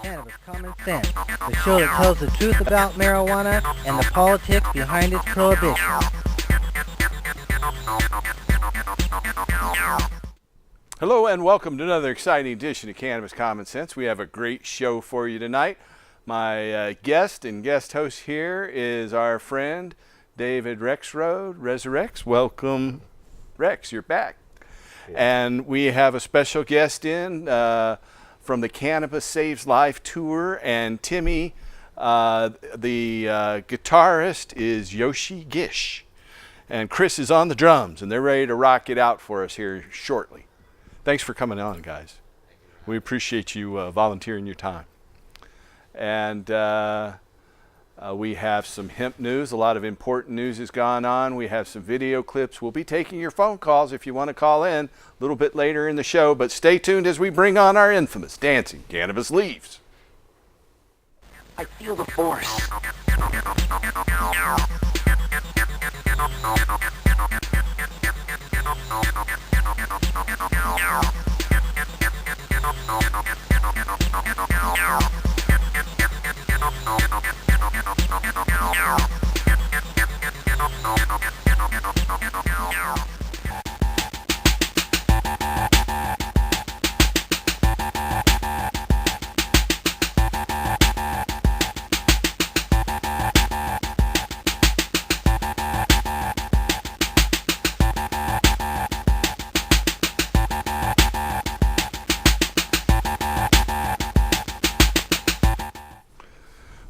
Cannabis Common Sense, the show that tells the truth about marijuana and the politics behind its prohibition. Hello and welcome to another exciting edition of Cannabis Common Sense. We have a great show for you tonight. My guest and guest host here is our friend David Rexroad. Resurrects. Welcome, Rex. You're back. Yeah. And we have a special guest in from the Cannabis Saves Life tour, and Timmy, the guitarist, is Yoshi Gish. And Chris is on the drums, and they're ready to rock it out for us here shortly. Thanks for coming on, guys. We appreciate you volunteering your time. And we have some hemp news. A lot of important news has gone on. We have some video clips. We'll be taking your phone calls if you want to call in a little bit later in the show, but stay tuned as we bring on our infamous Dancing Cannabis Leaves. I feel the force.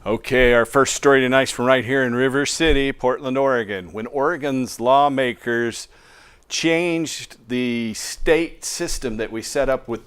Okay, our first story tonight is from right here in River City, Portland, Oregon. When Oregon's lawmakers changed the state system that we set up with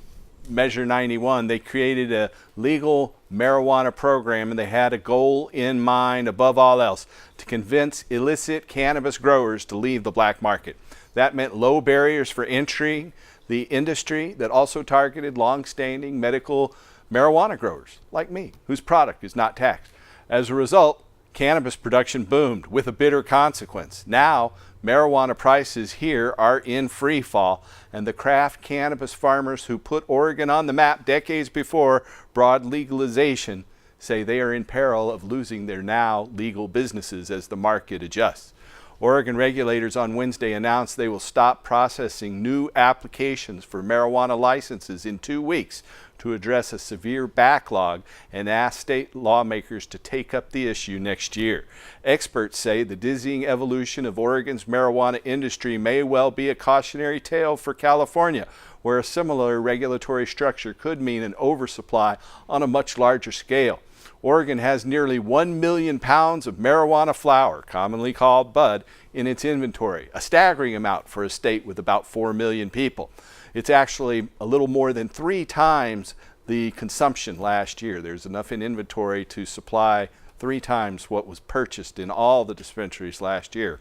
Measure 91, they created a legal marijuana program, and they had a goal in mind above all else: to convince illicit cannabis growers to leave the black market. That meant low barriers for entry the industry that also targeted long-standing medical marijuana growers like me, whose product is not taxed. As a result, cannabis production boomed, with a bitter consequence. Now, marijuana prices here are in free fall, and the craft cannabis farmers who put Oregon on the map decades before broad legalization say they are in peril of losing their now legal businesses as the market adjusts. Oregon regulators on Wednesday announced they will stop processing new applications for marijuana licenses in 2 weeks to address a severe backlog, and ask state lawmakers to take up the issue next year. Experts say the dizzying evolution of Oregon's marijuana industry may well be a cautionary tale for California, where a similar regulatory structure could mean an oversupply on a much larger scale. Oregon has nearly 1 million pounds of marijuana flower, commonly called bud, in its inventory, a staggering amount for a state with about 4 million people. It's actually a little more than 3 times the consumption last year. There's enough in inventory to supply 3 times what was purchased in all the dispensaries last year.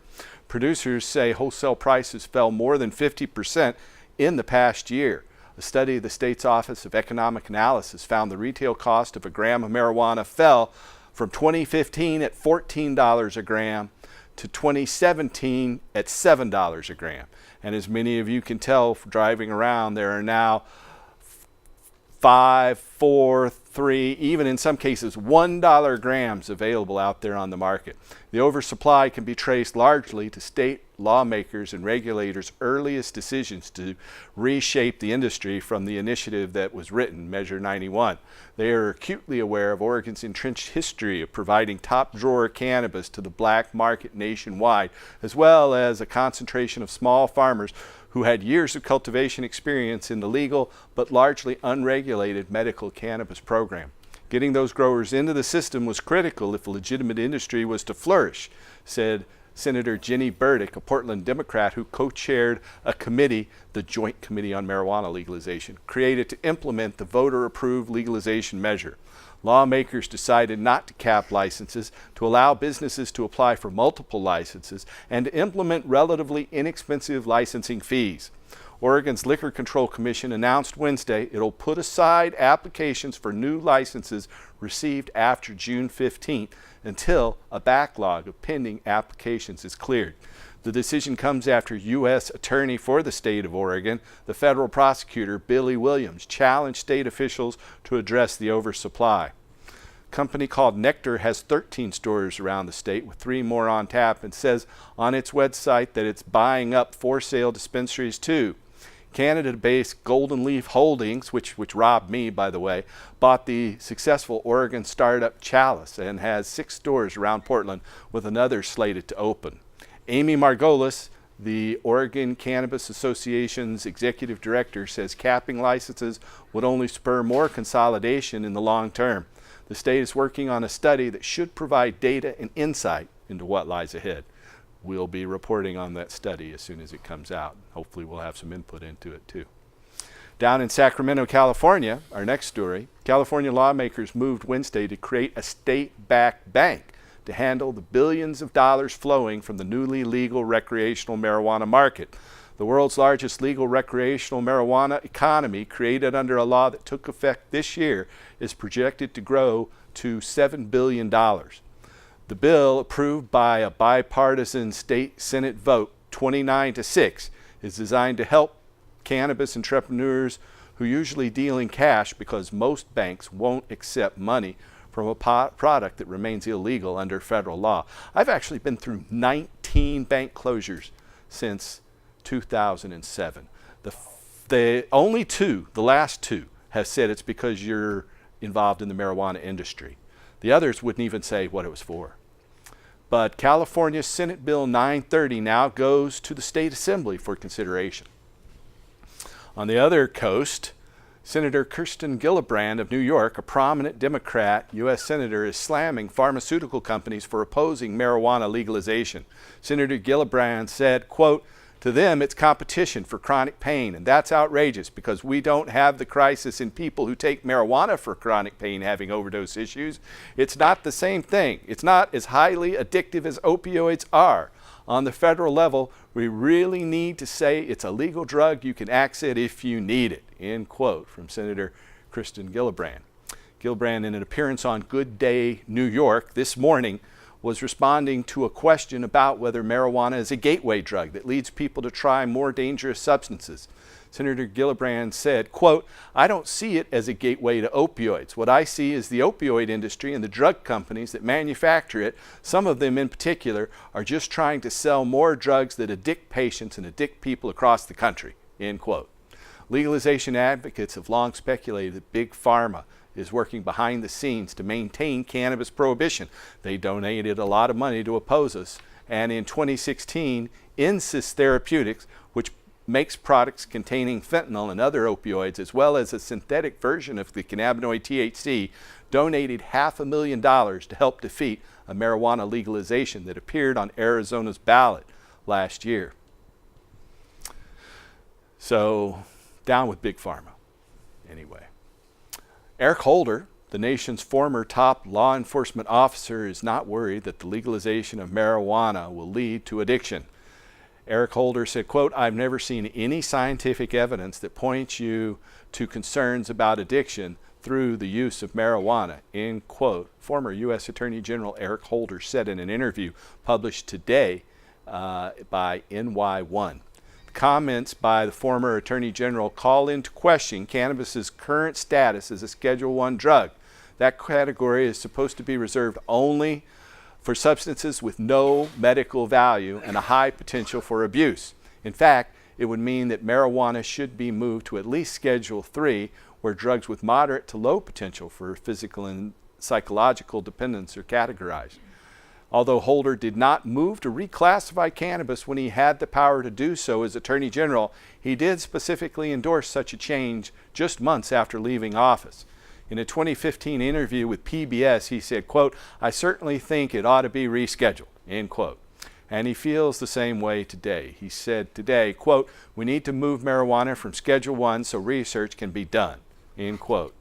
Producers say wholesale prices fell more than 50% in the past year. A study of the state's Office of Economic Analysis found the retail cost of a gram of marijuana fell from 2015 at $14 a gram to 2017 at $7 a gram. And as many of you can tell driving around, there are now 5, 4, 3, even in some cases $1 grams available out there on the market. The oversupply can be traced largely to state lawmakers and regulators' earliest decisions to reshape the industry from the initiative that was written, Measure 91. They are acutely aware of Oregon's entrenched history of providing top-drawer cannabis to the black market nationwide, as well as a concentration of small farmers who had years of cultivation experience in the legal but largely unregulated medical cannabis program. Getting those growers into the system was critical if a legitimate industry was to flourish, said Senator Jenny Burdick, a Portland Democrat who co-chaired a committee, the Joint Committee on Marijuana Legalization, created to implement the voter-approved legalization measure. Lawmakers decided not to cap licenses, to allow businesses to apply for multiple licenses, and to implement relatively inexpensive licensing fees. Oregon's Liquor Control Commission announced Wednesday it'll put aside applications for new licenses received after June 15th until a backlog of pending applications is cleared. The decision comes after U.S. Attorney for the state of Oregon, the federal prosecutor Billy Williams, challenged state officials to address the oversupply. A company called Nectar has 13 stores around the state, with 3 more on tap, and says on its website that it's buying up for-sale dispensaries too. Canada-based Golden Leaf Holdings, which robbed me, by the way, bought the successful Oregon startup Chalice and has 6 stores around Portland, with another slated to open. Amy Margolis, the Oregon Cannabis Association's executive director, says capping licenses would only spur more consolidation in the long term. The state is working on a study that should provide data and insight into what lies ahead. We'll be reporting on that study as soon as it comes out. Hopefully we'll have some input into it too. Down in Sacramento, California, our next story, California lawmakers moved Wednesday to create a state-backed bank to handle the billions of dollars flowing from the newly legal recreational marijuana market. The world's largest legal recreational marijuana economy, created under a law that took effect this year, is projected to grow to $7 billion. The bill, approved by a bipartisan state Senate vote 29-6, is designed to help cannabis entrepreneurs who usually deal in cash because most banks won't accept money from a product that remains illegal under federal law. I've actually been through 19 bank closures since 2007. The only 2, the last 2, have said it's because you're involved in the marijuana industry. The others wouldn't even say what it was for. But California Senate Bill 930 now goes to the state assembly for consideration. On the other coast, Senator Kirsten Gillibrand of New York, a prominent Democrat U.S. Senator, is slamming pharmaceutical companies for opposing marijuana legalization. Senator Gillibrand said, quote, "To them, it's competition for chronic pain, and that's outrageous because we don't have the crisis in people who take marijuana for chronic pain having overdose issues. It's not the same thing. It's not as highly addictive as opioids are. On the federal level, we really need to say it's a legal drug. You can access it if you need it," end quote, from Senator Kirsten Gillibrand. Gillibrand, in an appearance on Good Day New York this morning, was responding to a question about whether marijuana is a gateway drug that leads people to try more dangerous substances. Senator Gillibrand said, quote, "I don't see it as a gateway to opioids. What I see is the opioid industry and the drug companies that manufacture it, some of them in particular, are just trying to sell more drugs that addict patients and addict people across the country," end quote. Legalization advocates have long speculated that Big Pharma is working behind the scenes to maintain cannabis prohibition. They donated a lot of money to oppose us, and in 2016, Insys Therapeutics, which makes products containing fentanyl and other opioids, as well as a synthetic version of the cannabinoid THC, donated $500,000 to help defeat a marijuana legalization that appeared on Arizona's ballot last year. So, down with Big Pharma. Anyway. Eric Holder, the nation's former top law enforcement officer, is not worried that the legalization of marijuana will lead to addiction. Eric Holder said, quote, "I've never seen any scientific evidence that points you to concerns about addiction through the use of marijuana," end quote. Former U.S. Attorney General Eric Holder said in an interview published today by NY1. Comments by the former Attorney General call into question cannabis's current status as a Schedule I drug. That category is supposed to be reserved only for substances with no medical value and a high potential for abuse. In fact, it would mean that marijuana should be moved to at least Schedule III, where drugs with moderate to low potential for physical and psychological dependence are categorized. Although Holder did not move to reclassify cannabis when he had the power to do so as Attorney General, he did specifically endorse such a change just months after leaving office. In a 2015 interview with PBS, he said, quote, "I certainly think it ought to be rescheduled," end quote. And he feels the same way today. He said today, quote, "We need to move marijuana from Schedule I so research can be done," end quote.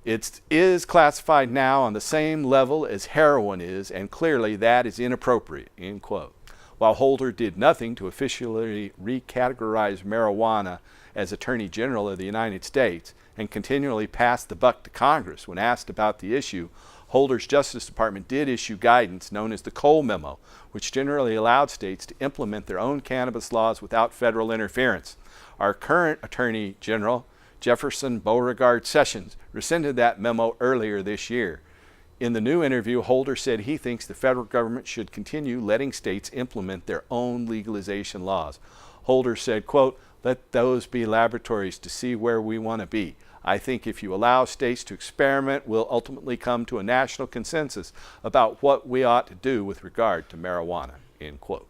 It is classified now on the same level as heroin is, and clearly that is inappropriate," end quote. While Holder did nothing to officially recategorize marijuana as Attorney General of the United States and continually passed the buck to Congress when asked about the issue, Holder's Justice Department did issue guidance known as the Cole Memo, which generally allowed states to implement their own cannabis laws without federal interference. Our current Attorney General, Jefferson Beauregard Sessions, rescinded that memo earlier this year. In the new interview, Holder said he thinks the federal government should continue letting states implement their own legalization laws. Holder said, quote, "Let those be laboratories to see where we want to be. I think if you allow states to experiment, we'll ultimately come to a national consensus about what we ought to do with regard to marijuana," end quote.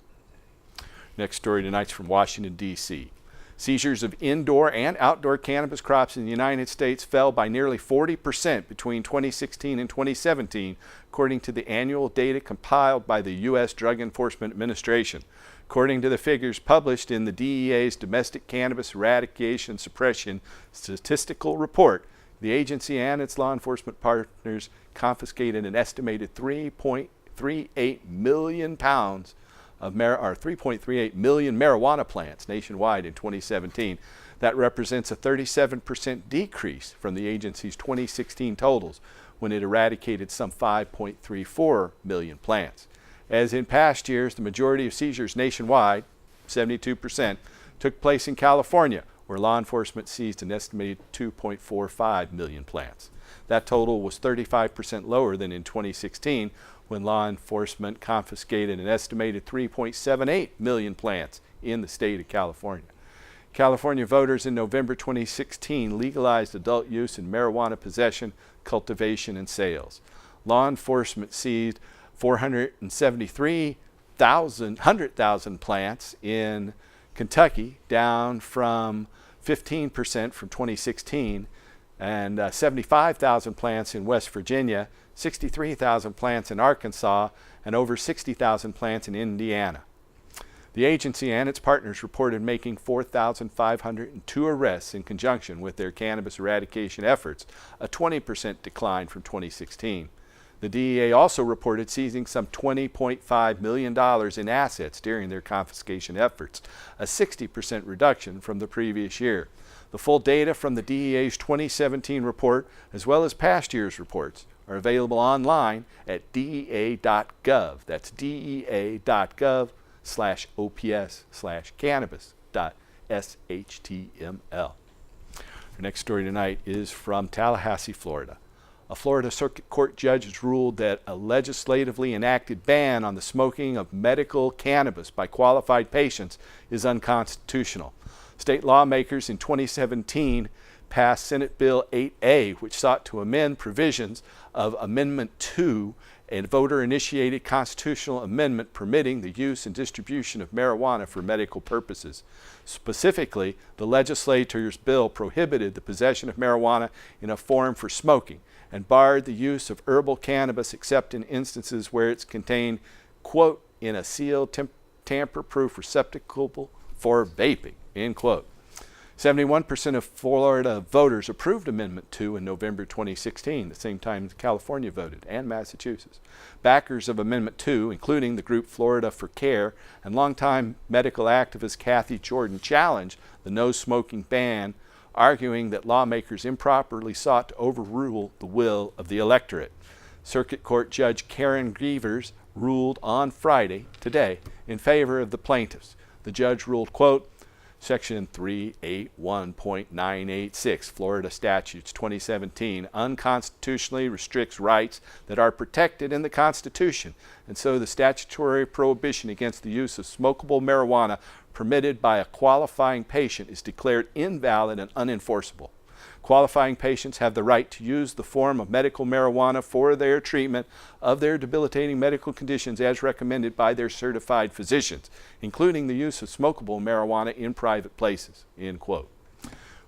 Next story tonight's from Washington, D.C. Seizures of indoor and outdoor cannabis crops in the United States fell by nearly 40% between 2016 and 2017, according to the annual data compiled by the U.S. Drug Enforcement Administration. According to the figures published in the DEA's Domestic Cannabis Eradication Suppression Statistical Report, the agency and its law enforcement partners confiscated an estimated 3.38 million pounds of 3.38 million marijuana plants nationwide in 2017. That represents a 37% decrease from the agency's 2016 totals, when it eradicated some 5.34 million plants. As in past years, the majority of seizures nationwide, 72%, took place in California, where law enforcement seized an estimated 2.45 million plants. That total was 35% lower than in 2016, when law enforcement confiscated an estimated 3.78 million plants in the state of California. California voters in November 2016 legalized adult use in marijuana possession, cultivation, and sales. Law enforcement seized 100,000 plants in Kentucky, down from 15% from 2016, and 75,000 plants in West Virginia, 63,000 plants in Arkansas, and over 60,000 plants in Indiana. The agency and its partners reported making 4,502 arrests in conjunction with their cannabis eradication efforts, a 20% decline from 2016. The DEA also reported seizing some $20.5 million in assets during their confiscation efforts, a 60% reduction from the previous year. The full data from the DEA's 2017 report, as well as past year's reports, are available online at dea.gov. That's dea.gov/ops/cannabis.shtml. Our next story tonight is from Tallahassee, Florida. A Florida Circuit Court judge has ruled that a legislatively enacted ban on the smoking of medical cannabis by qualified patients is unconstitutional. State lawmakers in 2017 passed Senate Bill 8A, which sought to amend provisions of Amendment 2, a voter-initiated constitutional amendment permitting the use and distribution of marijuana for medical purposes. Specifically, the legislature's bill prohibited the possession of marijuana in a form for smoking and barred the use of herbal cannabis except in instances where it's contained, quote, in a sealed tamper-proof receptacle for vaping, end quote. 71% of Florida voters approved Amendment 2 in November 2016, the same time California voted, and Massachusetts. Backers of Amendment 2, including the group Florida for Care and longtime medical activist Kathy Jordan, challenged the no-smoking ban, arguing that lawmakers improperly sought to overrule the will of the electorate. Circuit Court Judge Karen Grievers ruled on Friday, today, in favor of the plaintiffs. The judge ruled, quote, Section 381.986 Florida Statutes 2017 unconstitutionally restricts rights that are protected in the Constitution, and so the statutory prohibition against the use of smokable marijuana permitted by a qualifying patient is declared invalid and unenforceable. Qualifying patients have the right to use the form of medical marijuana for their treatment of their debilitating medical conditions as recommended by their certified physicians, including the use of smokable marijuana in private places, end quote.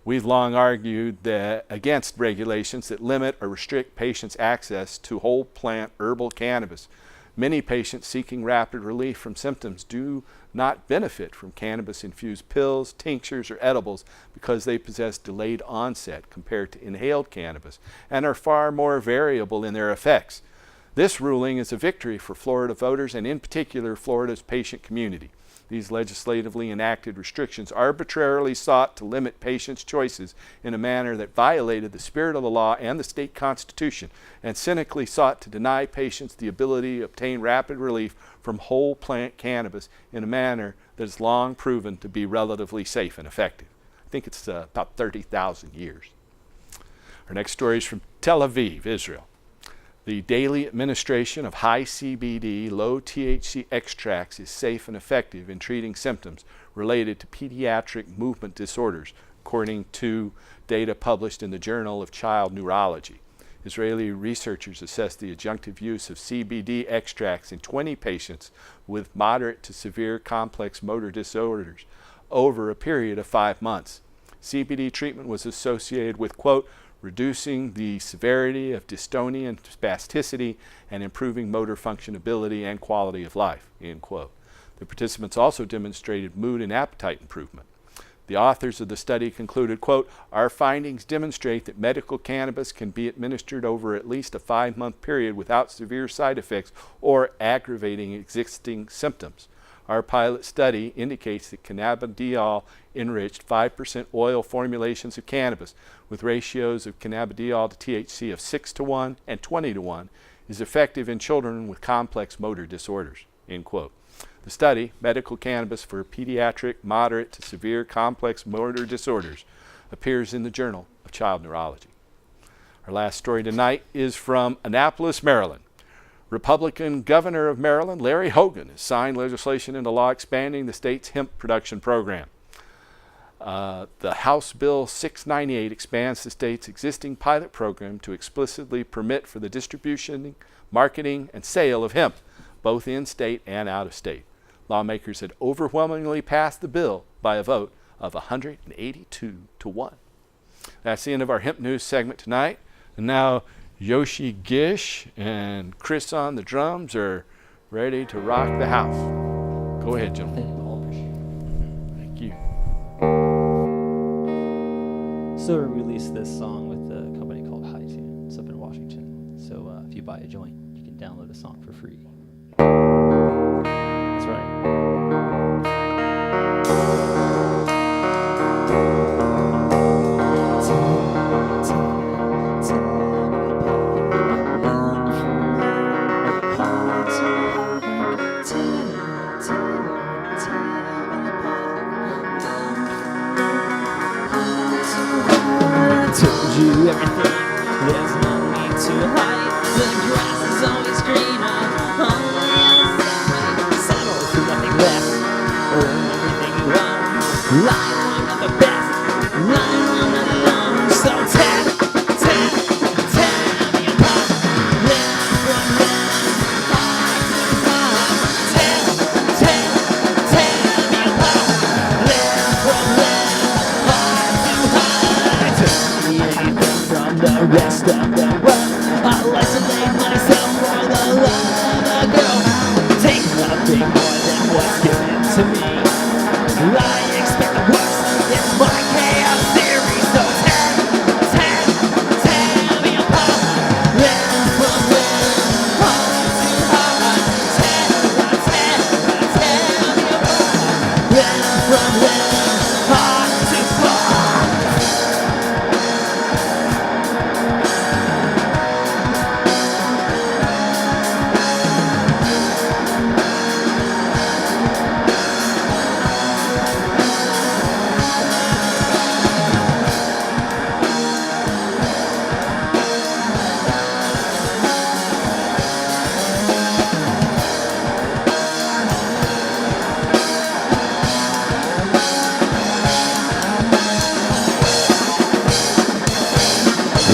We've long argued against regulations that limit or restrict patients' access to whole plant herbal cannabis. Many patients seeking rapid relief from symptoms do not benefit from cannabis-infused pills, tinctures, or edibles because they possess delayed onset compared to inhaled cannabis and are far more variable in their effects. This ruling is a victory for Florida voters and in particular Florida's patient community. These legislatively enacted restrictions arbitrarily sought to limit patients' choices in a manner that violated the spirit of the law and the state constitution, and cynically sought to deny patients the ability to obtain rapid relief from whole plant cannabis in a manner that is long proven to be relatively safe and effective. I think it's about 30,000 years. Our next story is from Tel Aviv, Israel. The daily administration of high CBD, low THC extracts is safe and effective in treating symptoms related to pediatric movement disorders, according to data published in the Journal of Child Neurology. Israeli researchers assessed the adjunctive use of CBD extracts in 20 patients with moderate to severe complex motor disorders over a period of 5 months. CBD treatment was associated with, quote, reducing the severity of dystonia and spasticity and improving motor functionability and quality of life, end quote. The participants also demonstrated mood and appetite improvement. The authors of the study concluded, quote, our findings demonstrate that medical cannabis can be administered over at least a 5-month period without severe side effects or aggravating existing symptoms. Our pilot study indicates that cannabidiol-enriched 5% oil formulations of cannabis with ratios of cannabidiol to THC of 6:1 and 20:1 is effective in children with complex motor disorders, end quote. The study, Medical Cannabis for Pediatric, Moderate to Severe Complex Motor Disorders, appears in the Journal of Child Neurology. Our last story tonight is from Annapolis, Maryland. Republican Governor of Maryland, Larry Hogan, has signed legislation into law expanding the state's hemp production program. The House Bill 698 expands the state's existing pilot program to explicitly permit for the distribution, marketing, and sale of hemp, both in-state and out-of-state. Lawmakers had overwhelmingly passed the bill by a vote of 182 to 1. That's the end of our hemp news segment tonight. And now Yoshi Gish and Chris on the drums are ready to rock the house. Go ahead, gentlemen. Thank you. So we released this song with a company called High Tune. It's up in Washington. So if you buy a joint, you can download a song for free. That's right. Told you everything, there's no need to hide. The grass is always greener on the other side. Settle for nothing less, earn everything you own. Line one of the best, line one of the long. So tap me apart. Live from them, heart to heart. Tap me apart. Live from them, heart to heart. Anything from the rest of the world. I'll isolate myself for the love of a girl. Take nothing more than what's given to me. I expect the worst. It's my chaos theory. So tear me apart. Live from them, heart to heart. Tear me apart. Live from them, heart to heart.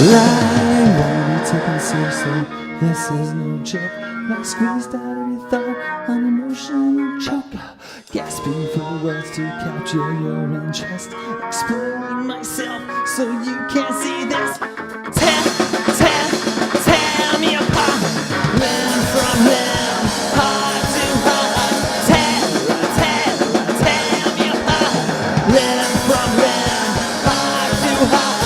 I won't be taken seriously, this is no joke. Like squeezed out every thought, an emotional choke. Gasping for words to capture your interest. Explaining myself so you can't see this. Tear me apart. Live from them, heart to heart. Tear me apart. Live from them, heart to heart.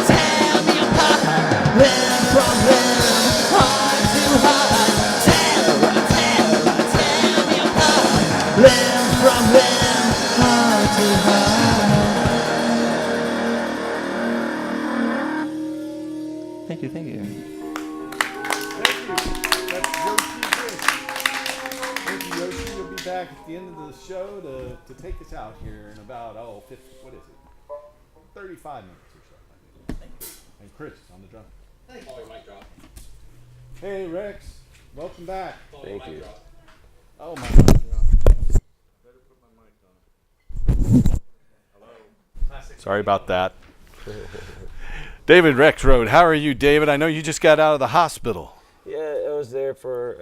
Tear me apart. Live from them, heart to heart. Tear me apart. you. Thank you. That's Yoshi Fish. Thank you, Yoshi. You'll be back at the end of the show to take us out here in about 35 minutes or so. Thank you. And Chris on the drum. Thank you. Mic drop. Hey Rex, welcome back. Thank you. Oh my mic drop. Better put my mic on. Hello. Sorry about that. David Rexroad, how are you, David? I know you just got out of the hospital. Yeah, I was there for,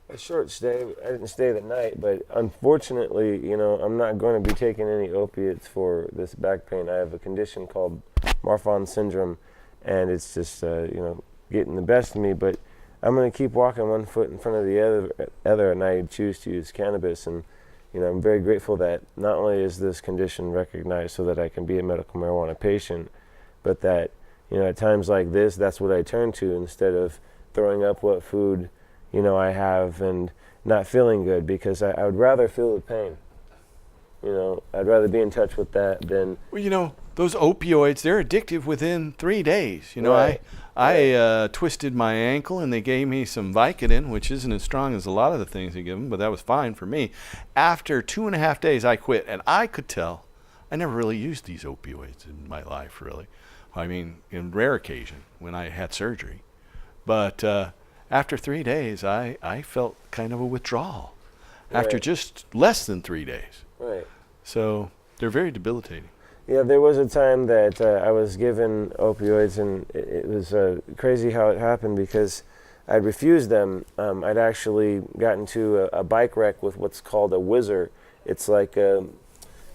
a short stay. I didn't stay the night, but unfortunately, I'm not going to be taking any opiates for this back pain. I have a condition called Marfan syndrome, and it's just, getting the best of me, but I'm going to keep walking one foot in front of the other, and I choose to use cannabis. And, I'm very grateful that not only is this condition recognized so that I can be a medical marijuana patient, but that, at times like this, that's what I turn to instead of throwing up what food, I have and not feeling good, because I would rather feel the pain. I'd rather be in touch with that than... Well, those opioids, they're addictive within 3 days. Right. I twisted my ankle and they gave me some Vicodin, which isn't as strong as a lot of the things they give them, but that was fine for me. After 2.5 days, I quit, and I could tell I never really used these opioids in my life, really. I mean, in rare occasion when I had surgery. But after 3 days, I felt kind of a withdrawal after just less than 3 days. Right. So they're very debilitating. Yeah, there was a time that I was given opioids, and it was crazy how it happened, because I'd refused them. I'd actually gotten into a bike wreck with what's called a whizzer. It's like a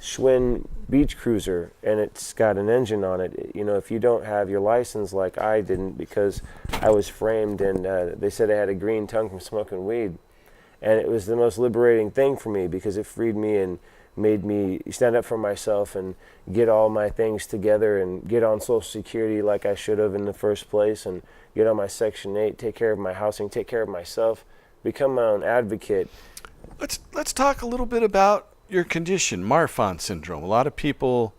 Schwinn beach cruiser, and it's got an engine on it. If you don't have your license, like I didn't, because I was framed, and they said I had a green tongue from smoking weed. And it was the most liberating thing for me, because it freed me and made me stand up for myself and get all my things together and get on Social Security like I should have in the first place, and get on my Section 8, take care of my housing, take care of myself, become my own advocate. Let's talk a little bit about your condition, Marfan syndrome. A lot of people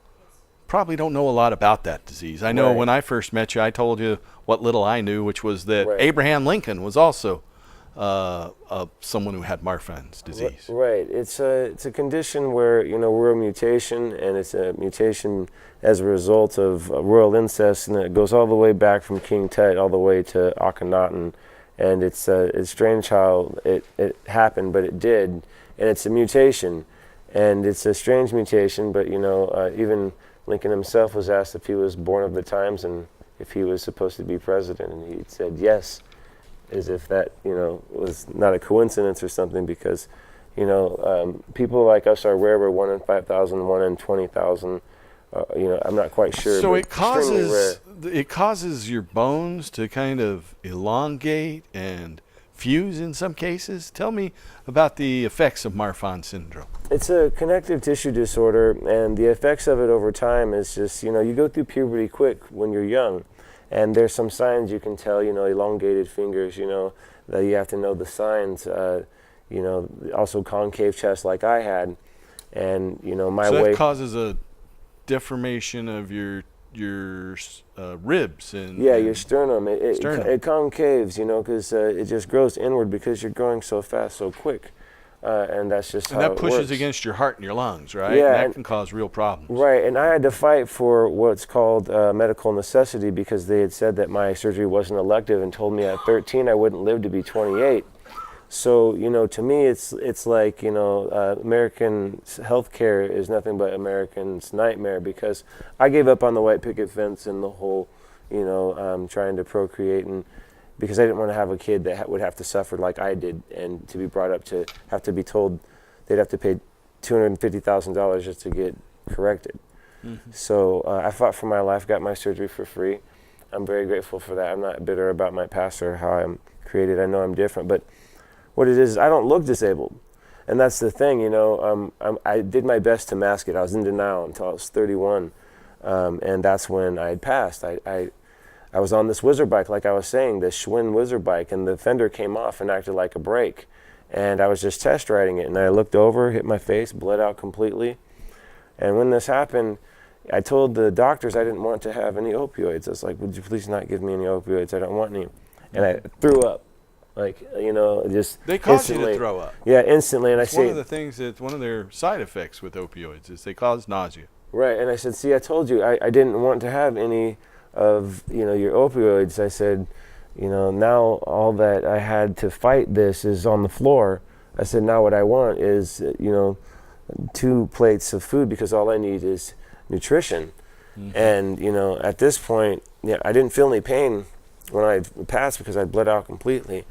probably don't know a lot about that disease. I know when I first met you, I told you what little I knew, which was that Abraham Lincoln was also someone who had Marfan's disease. Right. It's a condition where, we're a mutation, and it's a mutation as a result of royal incest, and it goes all the way back from King Tut all the way to Akhenaten. And it's strange how it happened, but it did. And it's a mutation, and it's a strange mutation, but, even Lincoln himself was asked if he was born of the times and if he was supposed to be president, and he said yes, as if that, was not a coincidence or something, because, people like us are rare. We're 1 in 5,000, 1 in 20,000. I'm not quite sure. So it causes your bones to kind of elongate and fuse in some cases. Tell me about the effects of Marfan syndrome. It's a connective tissue disorder, and the effects of it over time is just, you go through puberty quick when you're young. And there's some signs you can tell, elongated fingers, that you have to know the signs, also concave chest like I had. And, my so way... that causes a deformation of your ribs and... Yeah, your sternum. It concaves, because it just grows inward because you're growing so fast, so quick. And that's just how it works. And that pushes against your heart and your lungs, right? Yeah, and that can cause real problems. Right, and I had to fight for what's called medical necessity, because they had said that my surgery wasn't elective and told me at 13 I wouldn't live to be 28. So, to me it's like, American healthcare is nothing but Americans' nightmare, because I gave up on the white picket fence and the whole, trying to procreate, and because I didn't want to have a kid that would have to suffer like I did, and to be brought up to have to be told they'd have to pay $250,000 just to get corrected. Mm-hmm. So I fought for my life, got my surgery for free. I'm very grateful for that. I'm not bitter about my past or how I'm created. I know I'm different, but what it is, I don't look disabled. And that's the thing, I did my best to mask it. I was in denial until I was 31, and that's when I had passed. I was on this whizzer bike, like I was saying, this Schwinn whizzer bike, and the fender came off and acted like a brake. And I was just test riding it, and I looked over, hit my face, bled out completely. And when this happened, I told the doctors I didn't want to have any opioids. I was like, would you please not give me any opioids? I don't want any. And I threw up. Like, you know, just They cause instantly. you to throw up. Yeah, instantly. And It's I one say, of the things that one of their side effects with opioids is they cause nausea. right. And I said, see, I told you I didn't want to have any of, you know, your opioids. I said, you know, now all that I had to fight this is on the floor. I said, now what I want is, you know, 2 plates of food because all I need is nutrition. And, you know, at this point, yeah, I didn't feel any pain when I passed because I bled out completely.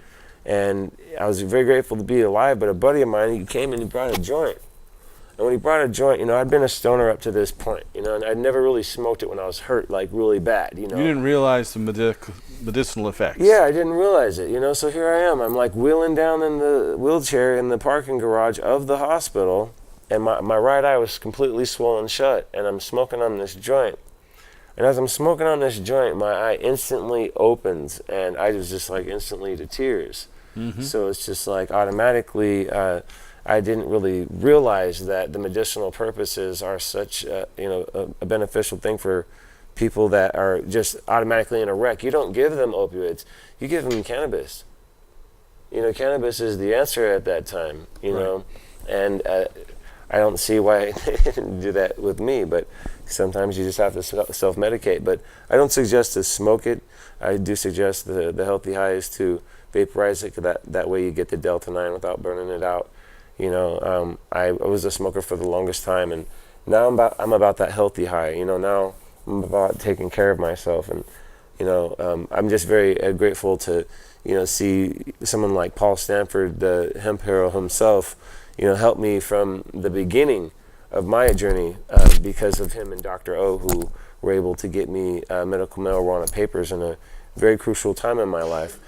And I was very grateful to be alive, but a buddy of mine, he came and he brought a joint. And when he brought a joint, you know, I'd been a stoner up to this point, you know, and I'd never really smoked it when I was hurt, like really bad, you know. You didn't realize the medicinal effects. Yeah, I didn't realize it, you know, so here I am. I'm like wheeling down in the wheelchair in the parking garage of the hospital, and my right eye was completely swollen shut, and I'm smoking on this joint. And as I'm smoking on this joint, my eye instantly opens, and I was just like instantly to tears. So it's just like automatically, I didn't really realize that the medicinal purposes are such, you know, a beneficial thing for people that are just automatically in a wreck. You don't give them opioids, you give them cannabis. You know, cannabis is the answer at that time, you know, and I don't see why they didn't do that with me, but sometimes you just have to self-medicate. But I don't suggest to smoke it. I do suggest the healthy high is to vaporize it, 'cause that way you get the Delta-9 without burning it out. You know, I was a smoker for the longest time, and now I'm about that healthy high. You know, now I'm about taking care of myself, and you know, I'm just very grateful to, you know, see someone like Paul Stanford, the hemp hero himself, you know, help me from the beginning of my journey because of him and Dr. O, who were able to get me medical marijuana papers in a very crucial time in my life.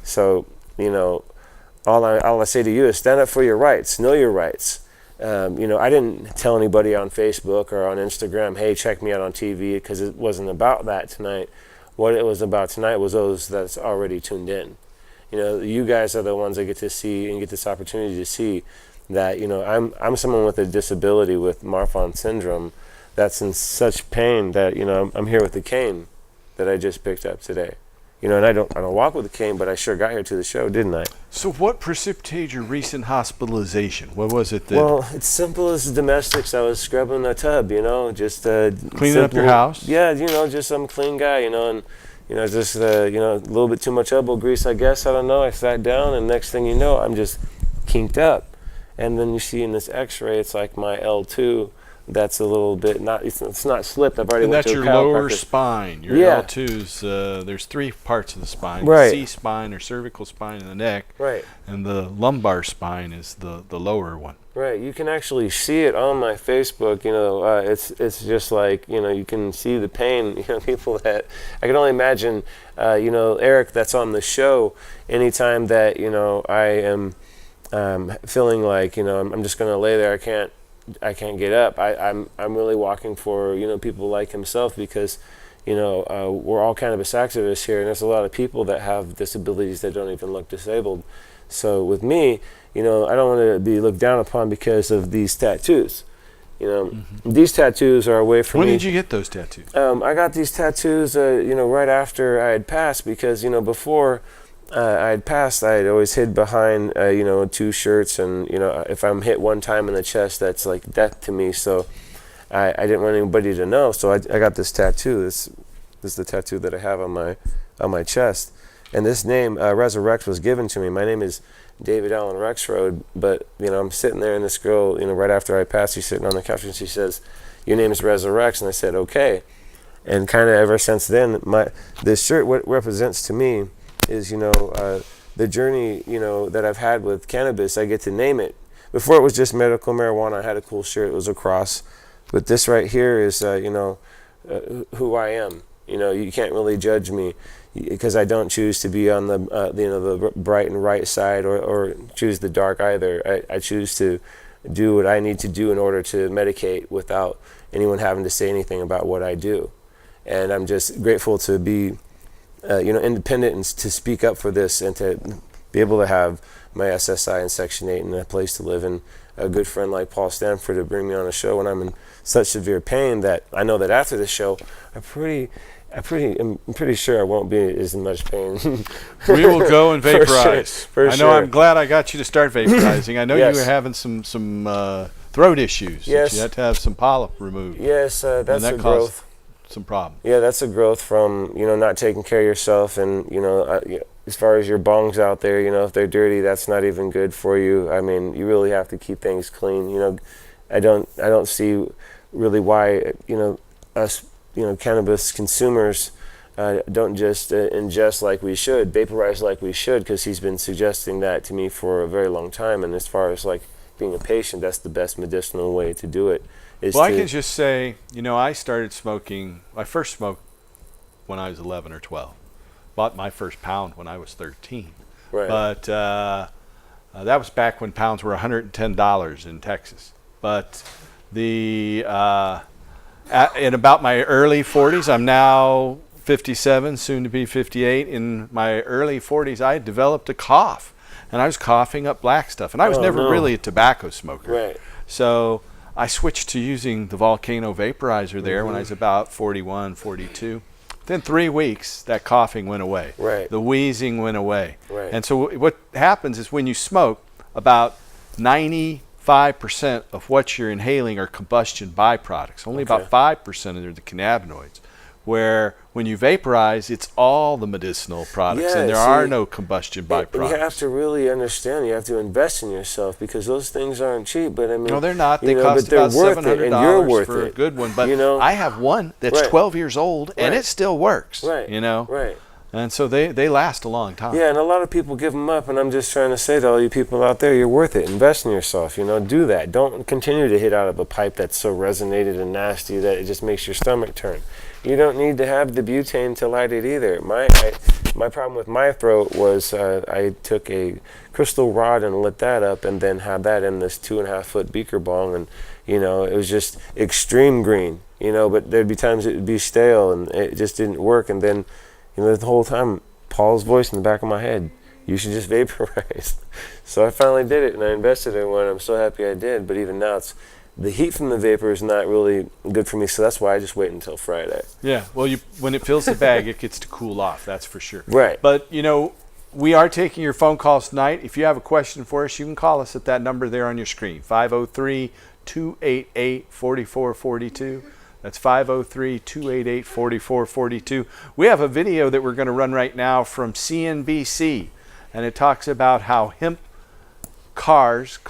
So, you know, all I say to you is stand up for your rights, know your rights. You know, I didn't tell anybody on Facebook or on Instagram, hey, check me out on TV, because it wasn't about that tonight. What it was about tonight was those that's already tuned in. You know, you guys are the ones that get to see and get this opportunity to see that, you know, I'm someone with a disability with Marfan syndrome that's in such pain that, you know, I'm here with the cane that I just picked up today. You know, and I don't walk with a cane, but I sure got here to the show, didn't I? So what precipitated your recent hospitalization? What was it that... Well, it's simple as domestics. I was scrubbing a tub, you know, just cleaning up your house? Yeah, you know, just some clean guy, you know, and you know, just you know, a little bit too much elbow grease, I guess. I don't know. I sat down, and next thing you know, I'm just kinked up. And then you see in this X-ray, it's like my L2. That's a little bit not. It's not slipped. I've already And went that's to a your lower chiropractor. spine. Your Yeah. L2's, there's 3 parts of the spine. Right. C-spine or cervical spine in the neck. Right. And the lumbar spine is the lower one. Right. You can actually see it on my Facebook. You know, it's just like, you know, you can see the pain. You know, people that I can only imagine. You know, Eric, that's on the show. Anytime that, you know, I am feeling like, you know, I'm just going to lay there. I can't get up. I'm really walking for, you know, people like himself, because, you know, we're all cannabis activists here, and there's a lot of people that have disabilities that don't even look disabled. So with me, you know, I don't want to be looked down upon because of these tattoos. You know, these tattoos are a way for me. When did you get those tattoos? I got these tattoos, you know, right after I had passed, because, you know, before I had passed, I had always hid behind, you know, 2 shirts, and, you know, if I'm hit one time in the chest, that's like death to me. So I didn't want anybody to know. So I got this tattoo. This is the tattoo that I have on my chest. And this name, Resurrect, was given to me. My name is David Allen Rexroad, but, you know, I'm sitting there, and this girl, you know, right after I passed, she's sitting on the couch, and she says, your name is Resurrect. And I said, okay. And kind of ever since then, this shirt, what represents to me is, you know, the journey, you know, that I've had with cannabis. I get to name it. Before it was just medical marijuana. I had a cool shirt. It was a cross. But this right here is, you know, who I am. You know, you can't really judge me, because I don't choose to be on the, you know, the bright and right side, or choose the dark either. I choose to do what I need to do in order to medicate without anyone having to say anything about what I do. And I'm just grateful to be, you know, independent, and to speak up for this, and to be able to have my SSI and Section 8 and a place to live, and a good friend like Paul Stanford to bring me on a show when I'm in such severe pain that I know that after the show, I'm pretty sure I won't be as much pain. We will go and vaporize. For I know. sure. I'm glad I got you to start vaporizing. I know Yes. you were having some throat issues. Yes. You had to have some polyp removed. Yes, that's that a caused growth. some problem. Yeah, that's a growth from, not taking care of yourself, and as far as your bongs out there, if they're dirty, that's not even good for you. I mean, you really have to keep things clean. I don't see really why us cannabis consumers don't just ingest like we should, vaporize like we should, because he's been suggesting that to me for a very long time. And as far as like being a patient, that's the best medicinal way to do it. Well, I can just say, I started smoking. I first smoked when I was 11 or 12. Bought my first pound when I was 13. Right. But that was back when pounds were $110 in Texas. But in about my early 40s, I'm now 57, soon to be 58. In my early 40s, I developed a cough, and I was coughing up black stuff. And I was never really a tobacco smoker. Right. So I switched to using the Volcano vaporizer there when I was about 41, 42. Within 3 weeks, that coughing went away. Right. The wheezing went away. Right. And so what happens is when you smoke, about 95% of what you're inhaling are combustion byproducts. Only about 5% are the cannabinoids. Where when you vaporize, it's all the medicinal products, and there are no combustion byproducts. And you have to really understand, you have to invest in yourself, because those things aren't cheap. But I mean, No, they're not. They cost about $700 for a good one. But I have one that's 12 years old, and it still works. Right. Right. And so they last a long time. Yeah, and a lot of people give them up, and I'm just trying to say to all you people out there, you're worth it. Invest in yourself, do that. Don't continue to hit out of a pipe that's so resonated and nasty that it just makes your stomach turn. You don't need to have the butane to light it either. My problem with my throat was I took a crystal rod and lit that up, and then had that in this 2.5-foot beaker bong, and it was just extreme green. But there'd be times it would be stale, and it just didn't work. And then the whole time, Paul's voice in the back of my head, you should just vaporize. So I finally did it, and I invested in one. I'm so happy I did. But even now, the heat from the vapor is not really good for me, so that's why I just wait until Friday. Yeah, well, when it fills the bag, it gets to cool off, that's for sure. Right. But, we are taking your phone calls tonight. If you have a question for us, you can call us at that number there on your screen, 503-288-4442. That's 503-288-4442. We have a video that we're going to run right now from CNBC, and it talks about how hemp cars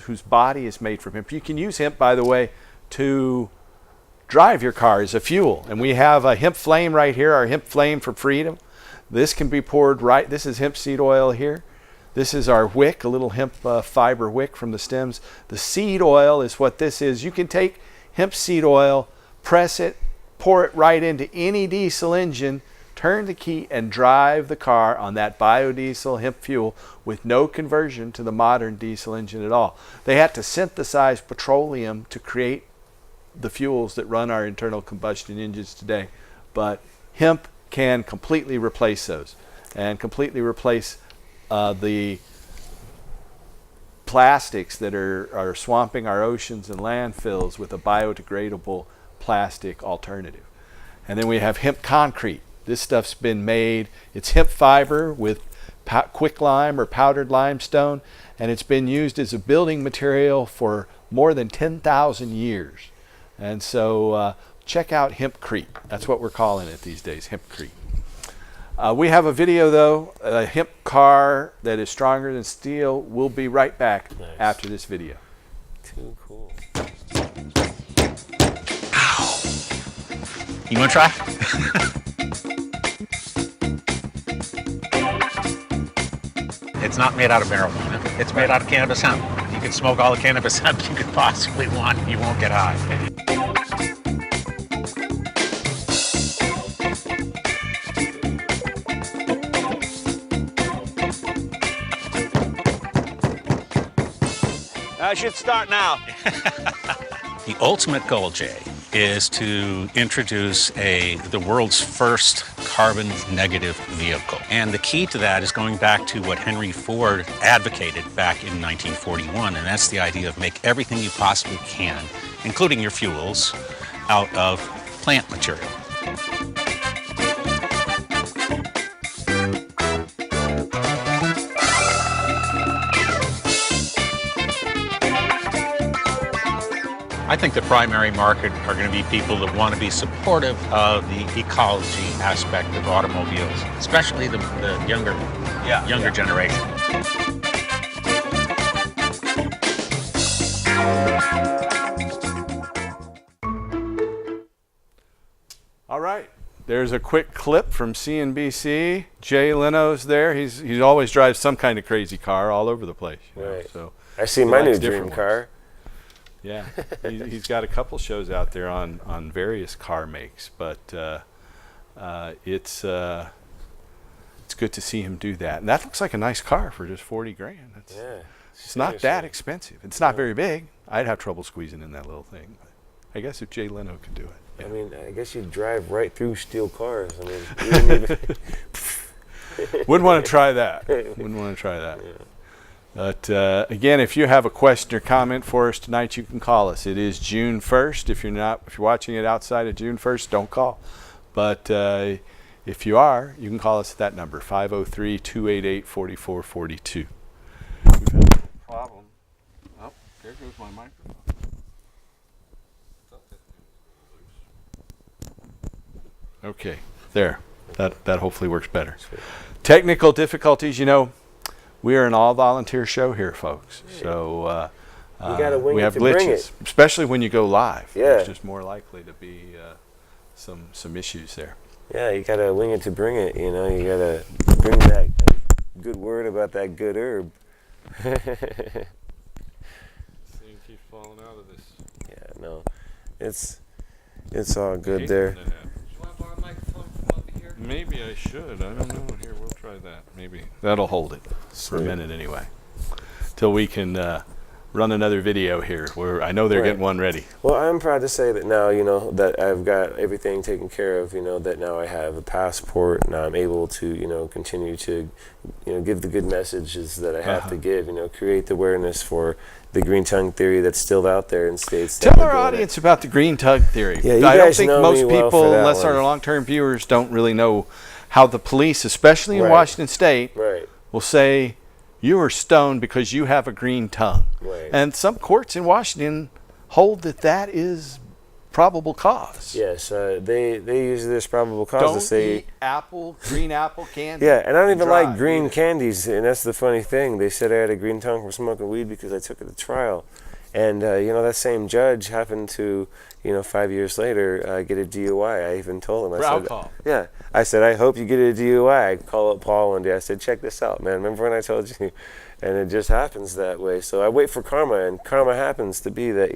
whose body is made from hemp. You can use hemp, by the way, to drive your car as a fuel. And we have a hemp flame right here, our hemp flame for freedom. This can be poured this is hemp seed oil here. This is our wick, a little hemp fiber wick from the stems. The seed oil is what this is. You can take hemp seed oil, press it, pour it right into any diesel engine, turn the key, and drive the car on that biodiesel hemp fuel with no conversion to the modern diesel engine at all. They had to synthesize petroleum to create the fuels that run our internal combustion engines today. But hemp can completely replace those, and completely replace the plastics that are swamping our oceans and landfills with a biodegradable plastic alternative. And then we have hemp concrete. This stuff's been made, it's hemp fiber with quicklime or powdered limestone, and it's been used as a building material for more than 10,000 years. And so check out hempcrete. That's what we're calling it these days, hempcrete. We have a video though, a hemp car that is stronger than steel. We'll be right back after this video. Too cool. You want to try? It's not made out of marijuana. It's made out of cannabis hemp. You can smoke all the cannabis hemp you could possibly want. You won't get high. I should start now. The ultimate goal, Jay, is to introduce the world's first carbon negative vehicle. And the key to that is going back to what Henry Ford advocated back in 1941, and that's the idea of make everything you possibly can, including your fuels, out of plant material. I think the primary market are going to be people that want to be supportive of the ecology aspect of automobiles, especially the younger generation. All right. There's a quick clip from CNBC. Jay Leno's there. He always drives some kind of crazy car all over the place. Right. So I see my new dream car. Yeah, he's got a couple shows out there on various car makes, but it's good to see him do that. And that looks like a nice car for just 40 grand. It's not that expensive. It's not very big. I'd have trouble squeezing in that little thing. But I guess if Jay Leno can do it. Yeah. I mean, I guess you drive right through steel cars. I mean, you wouldn't even Wouldn't want to try that. Wouldn't want to try that. Yeah. But again, if you have a question or comment for us tonight, you can call us. It is June 1st. If you're watching it outside of June 1st, don't call. But if you are, you can call us at that number, 503-288-4442. We've had a problem. Oh, there goes my microphone. Okay, there. That hopefully works better. Technical difficulties, we are an all-volunteer show here, folks. So you gotta wing we it have to bring glitches, it. especially when you go live. Yeah. There's just more likely to be some issues there. Yeah, you gotta wing it to bring it. You gotta bring that good word about that good herb. This thing keeps falling out of this. Yeah, no, it's all good there. Maybe I should. I don't know. Here, we'll try that. Maybe that'll hold it for a minute anyway, till we can run another video here. Where I know they're getting one ready. Well, I'm proud to say that now, that I've got everything taken care of. That now I have a passport. Now I'm able to, continue to, give the good messages that I have to give. Create the awareness for the green tongue theory that's still out there in states. Tell our audience about the green tongue theory. Yeah, you I don't guys think know most me well people, for that unless one. our long-term viewers, don't really know how the police, especially in Right. Washington State, Right. will say you are stoned because you have a green tongue. Right. And some courts in Washington hold that is probable cause. Yes, they use this probable cause Don't to say. eat green apple candy. Yeah, and I don't even Dry like green either. candies, and that's the funny thing. They said I had a green tongue from smoking weed because I took it to trial. And, that same judge happened to, 5 years later, get a DUI. I even told him. For alcohol. Yeah. I said, I hope you get a DUI. I call up Paul one day. I said, check this out, man. Remember when I told you? And it just happens that way. So I wait for karma, and karma happens to be that,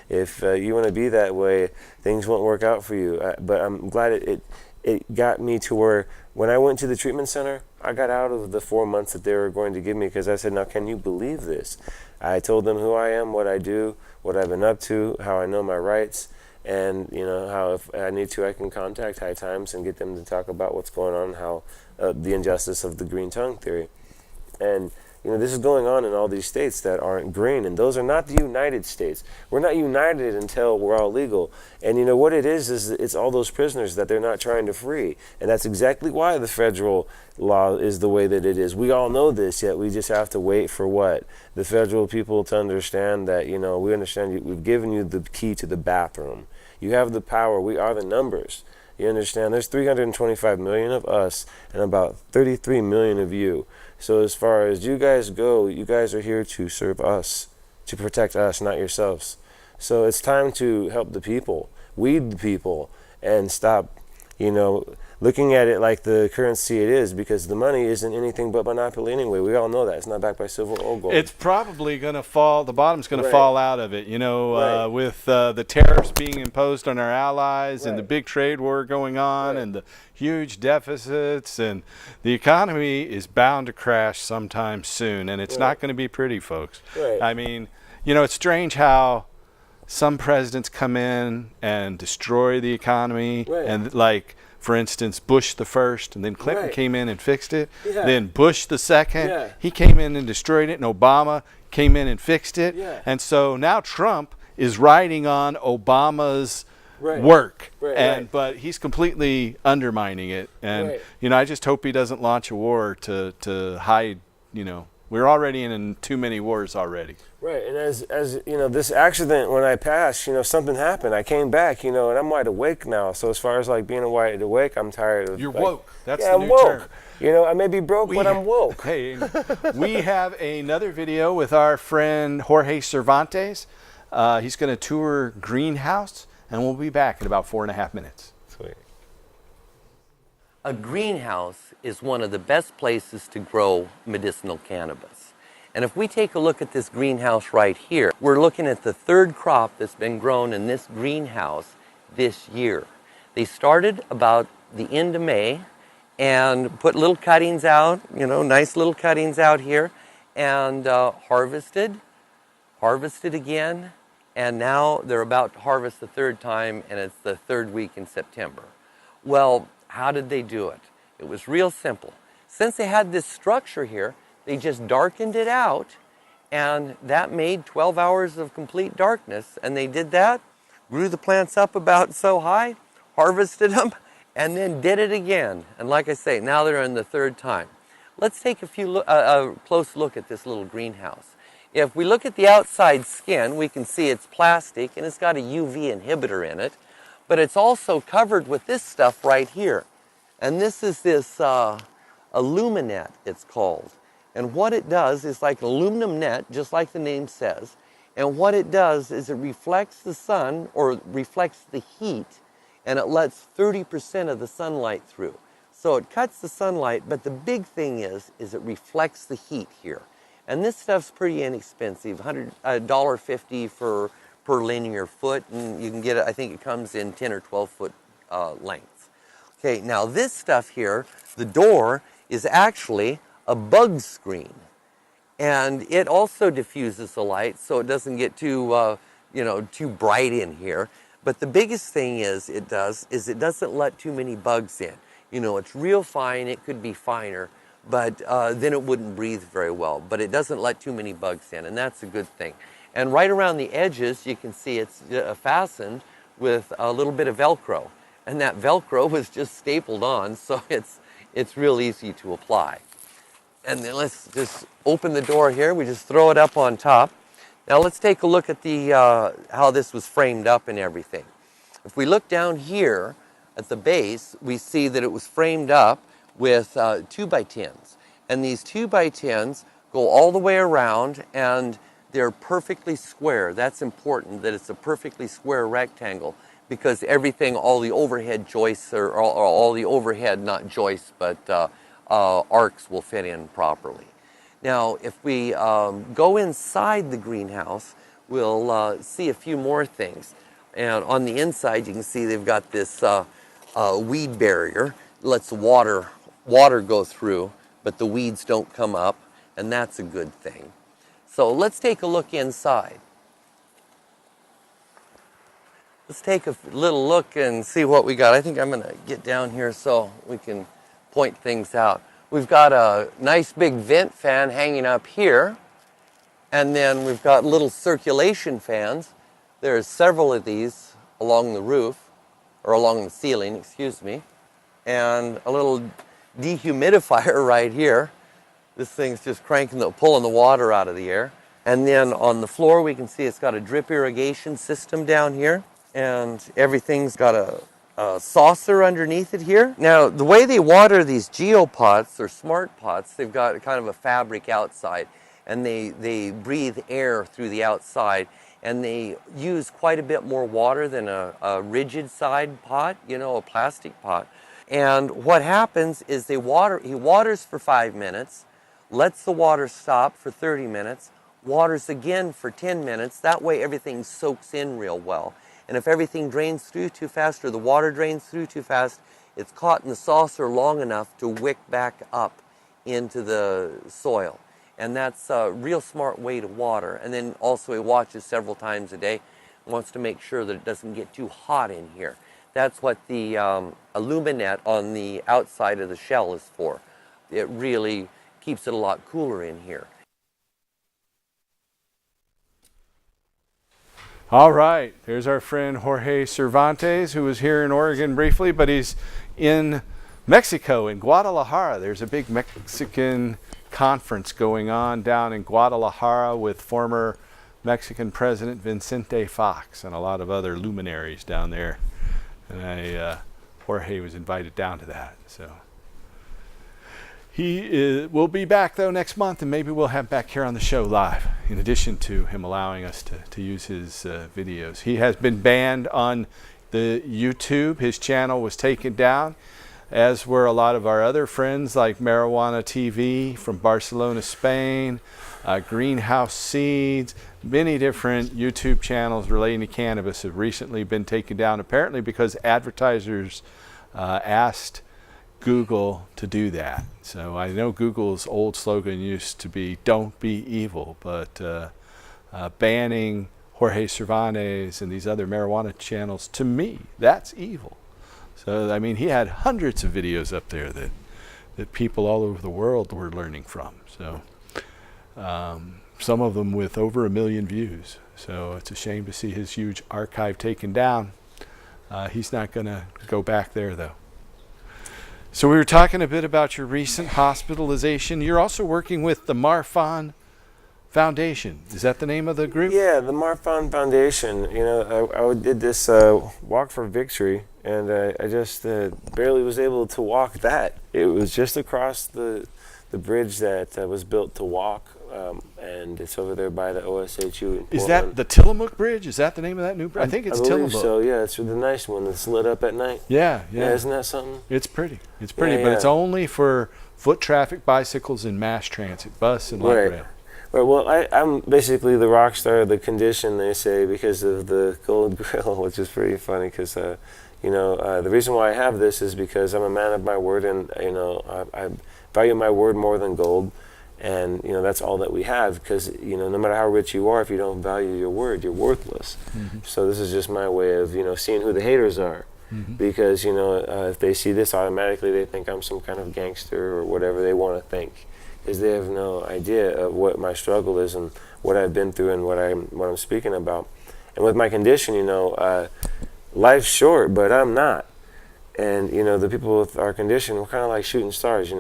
if you want to be that way, things won't work out for you. But I'm glad it got me to where when I went to the treatment center, I got out of the 4 months that they were going to give me because I said, now, can you believe this? I told them who I am, what I do, what I've been up to, how I know my rights, and, how if I need to, I can contact High Times and get them to talk about what's going on, how the injustice of the green tongue theory. And, this is going on in all these states that aren't green, and those are not the United States. We're not united until we're all legal. And what it is it's all those prisoners that they're not trying to free. And that's exactly why the federal law is the way that it is. We all know this, yet we just have to wait for what? The federal people to understand that, we understand we've given you the key to the bathroom. You have the power. We are the numbers. You understand? There's 325 million of us and about 33 million of you. So as far as you guys go, you guys are here to serve us, to protect us, not yourselves. So it's time to help the people, weed the people, and stop, looking at it like the currency it is, because the money isn't anything but monopoly anyway. We all know that. It's not backed by silver or gold. It's probably going to fall, the bottom's going to Right. fall out of it, Right. with the tariffs being imposed on our allies and the Right. big trade war going on Right. and the huge deficits, and the economy is bound to crash sometime soon, and it's Right. not going to be pretty, folks. Right. I mean, it's strange how some presidents come in and destroy the economy, Right. and like, for instance, Bush the first, and then Clinton Right. came in and fixed it. Yeah. Then Bush the second, Yeah. he came in and destroyed it, and Obama came in and fixed it. Yeah. And so now Trump is riding on Obama's Right. work, Right, and right. but he's completely undermining it. And Right. you know, I just hope he doesn't launch a war to hide. You know, we're already in too many wars already. Right, and as you know, this accident, when I passed, you know, something happened. I came back, you know, and I'm wide awake now. So as far as like being wide awake, I'm tired of. You're like, woke. That's yeah, the I'm new woke. term. You know, I may be broke, but I'm woke. Hey, we have another video with our friend Jorge Cervantes. He's going to tour Greenhouse, and we'll be back in about 4.5 minutes. Sweet. A greenhouse is one of the best places to grow medicinal cannabis. And if we take a look at this greenhouse right here, we're looking at the third crop that's been grown in this greenhouse this year. They started about the end of May and put little cuttings out, you know, nice little cuttings out here, and harvested again, and now they're about to harvest the third time, and it's the third week in September. Well, how did they do it? It was real simple. Since they had this structure here, they just darkened it out, and that made 12 hours of complete darkness. And they did that, grew the plants up about so high, harvested them, and then did it again. And like I say, now they're in the third time. Let's take a close look at this little greenhouse. If we look at the outside skin, we can see it's plastic, and it's got a UV inhibitor in it, but it's also covered with this stuff right here. And this is this aluminet, it's called. And what it does is like an aluminum net, just like the name says. And what it does is it reflects the sun, or reflects the heat, and it lets 30% of the sunlight through. So it cuts the sunlight, but the big thing is it reflects the heat here. And this stuff's pretty inexpensive, $1.50 per linear foot, and you can get it, I think it comes in 10 or 12 foot lengths. Okay, now this stuff here, the door, is actually a bug screen. And it also diffuses the light so it doesn't get too, too bright in here. But the biggest thing it doesn't let too many bugs in. You know, it's real fine, it could be finer, but then it wouldn't breathe very well. But it doesn't let too many bugs in, and that's a good thing. And right around the edges, you can see it's fastened with a little bit of Velcro. And that Velcro was just stapled on, so it's real easy to apply. And then let's just open the door here. We just throw it up on top. Now let's take a look at the how this was framed up and everything. If we look down here at the base, we see that it was framed up with 2x10s. And these 2x10s go all the way around, and they're perfectly square. That's important, that it's a perfectly square rectangle, because everything, all the overhead joists, or all the overhead, not joists, but arcs will fit in properly. Now, if we go inside the greenhouse, we'll see a few more things. And on the inside, you can see they've got this weed barrier. It lets the water go through, but the weeds don't come up, and that's a good thing. So let's take a look inside. Let's take a little look and see what we got. I think I'm going to get down here so we can point things out. We've got a nice big vent fan hanging up here, and then we've got little circulation fans. There's several of these along the roof, or along the ceiling, excuse me, and a little dehumidifier right here. This thing's just pulling the water out of the air. And then on the floor, we can see it's got a drip irrigation system down here, and everything's got a saucer underneath it here. Now, the way they water these geopots, or smart pots, they've got kind of a fabric outside, and they breathe air through the outside, and they use quite a bit more water than a rigid side pot, you know, a plastic pot. And what happens is he waters for 5 minutes, lets the water stop for 30 minutes, waters again for 10 minutes. That way everything soaks in real well. And if everything drains through too fast, or the water drains through too fast, it's caught in the saucer long enough to wick back up into the soil. And that's a real smart way to water. And then also he watches several times a day. wants to make sure that it doesn't get too hot in here. That's what the aluminate on the outside of the shell is for. It really keeps it a lot cooler in here. All right, there's our friend Jorge Cervantes, who was here in Oregon briefly, but he's in Mexico, in Guadalajara. There's a big Mexican conference going on down in Guadalajara with former Mexican President Vicente Fox and a lot of other luminaries down there. And Jorge was invited down to that. So he will be back though next month, and maybe we'll have him back here on the show live, in addition to him allowing us to use his videos. He has been banned on the YouTube. His channel was taken down, as were a lot of our other friends like Marijuana TV from Barcelona, Spain, Greenhouse Seeds. Many different YouTube channels relating to cannabis have recently been taken down, apparently because advertisers asked Google to do that. So I know Google's old slogan used to be "Don't be evil," but banning Jorge Cervantes and these other marijuana channels, to me, that's evil. So I mean, he had hundreds of videos up there that people all over the world were learning from. So some of them with over 1 million views. So it's a shame to see his huge archive taken down. He's not going to go back there though. So we were talking a bit about your recent hospitalization. You're also working with the Marfan Foundation. Is that the name of the group? Yeah, the Marfan Foundation. You know, I did this walk for victory, and I just barely was able to walk that. It was just across the bridge that was built to walk, and it's over there by the OSHU in Portland. Is that the Tillamook Bridge? Is that the name of that new bridge? I think it's I believe Tillamook. so, yeah. It's the nice one that's lit up at night. Yeah. Isn't that something? It's pretty. It's pretty, Yeah, but yeah. it's only for foot traffic, bicycles, and mass transit, bus and light rail. Right. Well, I'm basically the rock star of the condition, they say, because of the gold grill, which is pretty funny because, the reason why I have this is because I'm a man of my word, and, I value my word more than gold. And, that's all that we have, because, no matter how rich you are, if you don't value your word, you're worthless. Mm-hmm. So this is just my way of, seeing who the haters are. Mm-hmm. Because, if they see this, automatically they think I'm some kind of gangster or whatever they want to think. Because they have no idea of what my struggle is and what I've been through and what I'm speaking about. And with my condition, life's short, but I'm not. And, the people with our condition, we're kind of like shooting stars,